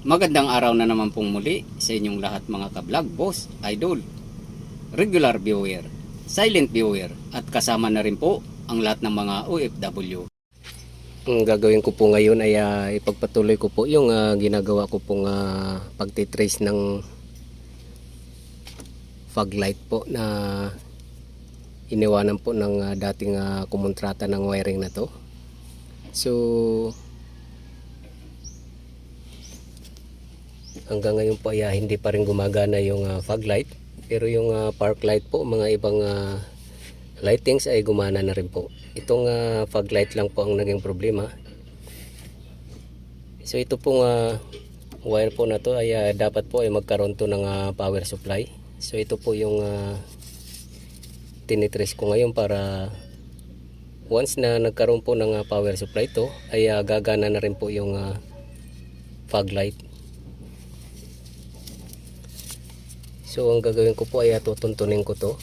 Magandang araw na naman pong muli sa inyong lahat mga ka-vlog, boss, idol, regular viewer, silent viewer at kasama na rin po ang lahat ng mga OFW. Ang gagawin ko po ngayon ay ipagpatuloy ko po yung ginagawa ko pong pagtitrace ng fog light po na iniwanan po ng dating kumontrata ng wiring na to. So hanggang ngayon po ay hindi pa rin gumagana yung fog light, pero yung park light po, mga ibang lightings ay gumana na rin po. Itong fog light lang po ang naging problema. So ito pong wire po na to ay dapat po ay magkaroon to ng power supply. So ito po yung tinitrace ko ngayon para once na nagkaroon po ng power supply to ay gagana na rin po yung fog light. So ang gagawin ko po ay tutuntunin ko to.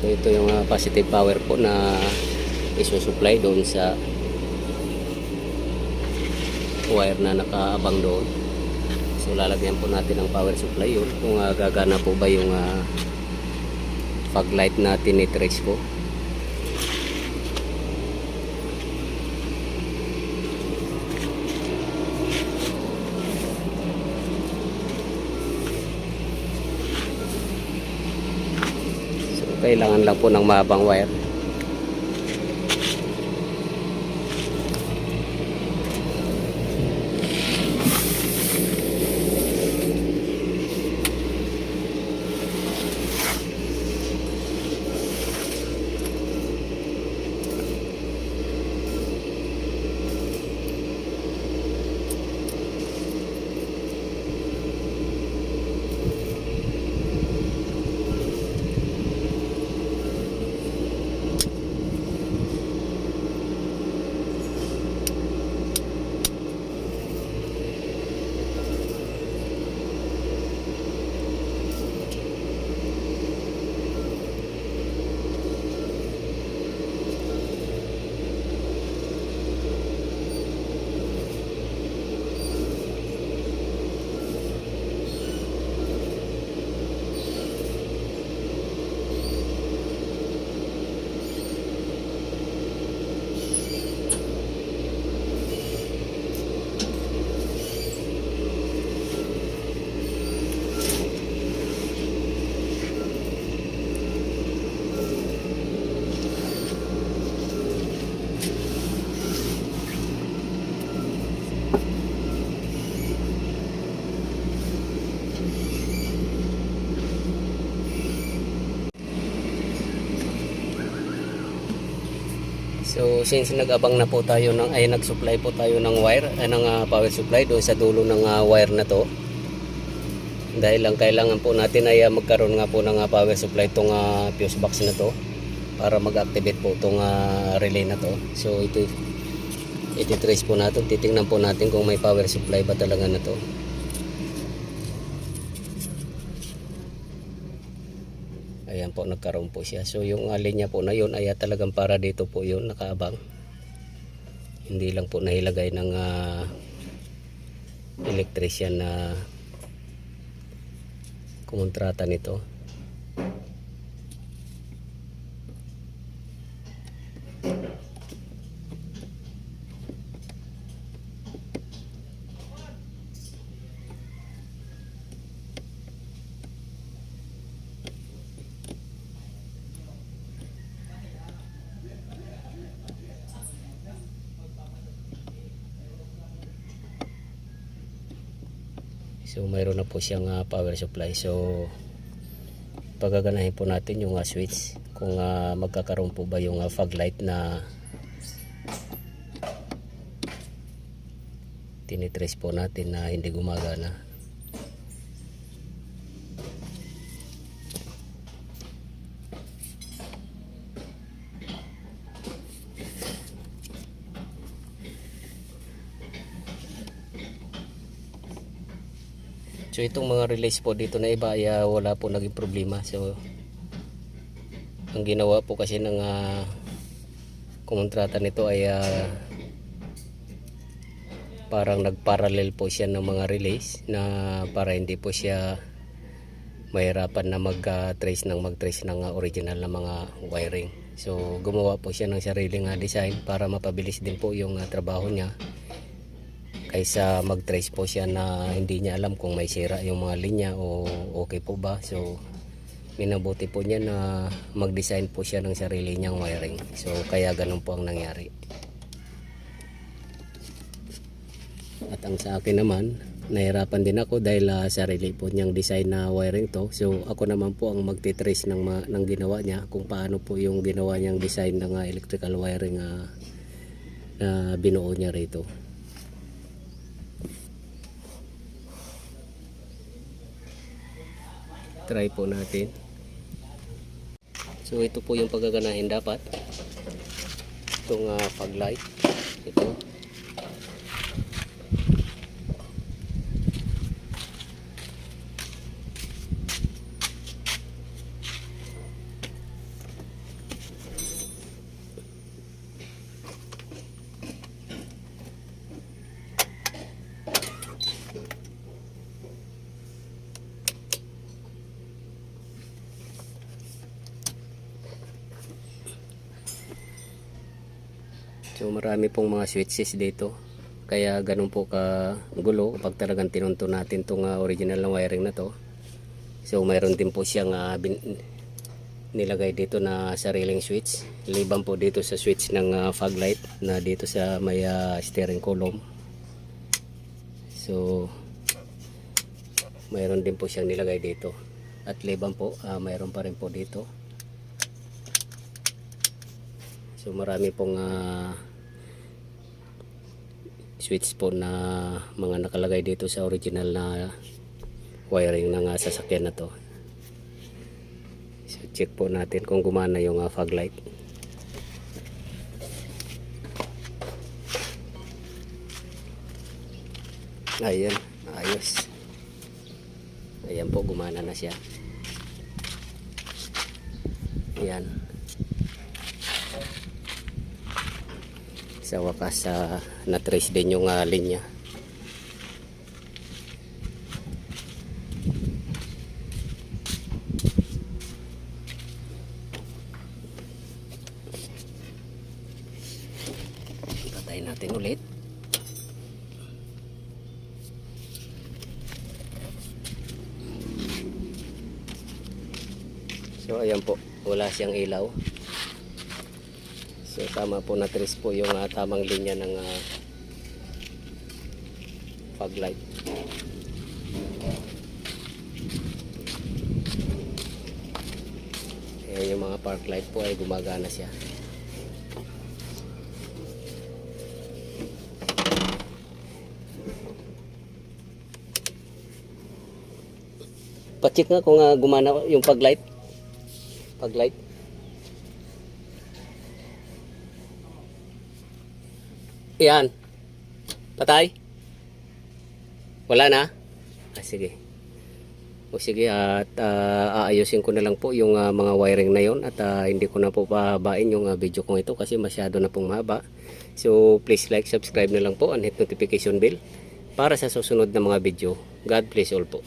So ito yung positive power po na isusupply doon sa wire na nakaabang doon. So lalagyan po natin ng power supply yun kung gagana po ba yung fog light na tinitrace ko. Kailangan lang po ng mahabang wire. So since nag-abang na po tayo nag-supply po tayo ng wire, ng power supply doon sa dulo ng wire na to. Dahil lang kailangan po natin ay magkaroon nga po ng power supply itong fuse box na to para mag-activate po itong relay na to. So iti-trace po natin, titingnan po natin kung may power supply ba talaga na to. Ayan po, nagkaroon po siya. So yung linya po na yun ay talagang para dito po yun, nakaabang. Hindi lang po nahilagay ng electrician na kumontrata nito. So mayroon na po siyang power supply. So pagaganahin po natin yung switch kung magkakaroon po ba yung fog light na tinitrace po natin na hindi gumagana. So itong mga relays po dito na iba ay wala po naging problema. So ang ginawa po kasi ng kumontrata nito ay parang nagparallel po siya ng mga relays na para hindi po siya mahirapan na mag-trace ng original na mga wiring. So gumawa po siya ng sariling design para mapabilis din po yung trabaho niya, kaysa mag-trace po siya na hindi niya alam kung may sira yung mga linya o okay po ba. So minabuti po niya na mag-design po siya ng sarili niyang wiring. So kaya ganun po ang nangyari. At ang sa akin naman, nahirapan din ako dahil sarili po niyang design na wiring to. So ako naman po ang magtitrace ng ginawa niya, kung paano po yung ginawa niyang design ng electrical wiring na binuo niya rito. Try po natin. So ito po yung pagaganahin dapat. Itong fog light. Ito. So marami pong mga switches dito, kaya ganun po ka gulo kapag talagang tinunto natin itong original na wiring na to. So mayroon din po siyang nilagay dito na sariling switch, liban po dito sa switch ng fog light na dito sa may steering column. So mayroon din po siyang nilagay dito, at liban po mayroon pa rin po dito. So marami pong switch po na mga nakalagay dito sa original na wiring ng sasakyan na to. So check po natin kung gumana yung fog light. Ayan, ayos. Ayan po, gumana na siya. Ayan. Sa wakas na-trace din yung linya. Patayin natin ulit. So ayan po, wala siyang ilaw. So tama po, na-trace po yung tamang linya ng fog light. Ayan, yung mga park light po ay gumagana siya. Pa-check nga kung gumana yung pag-light. Pag-light. Yan. Patay. Wala na? Sige. O sige, at aayusin ko na lang po yung mga wiring na yon, at hindi ko na po pahabain yung video kong ito kasi masyado na pong mahaba. So please like, subscribe na lang po and hit notification bell para sa susunod na mga video. God bless all po.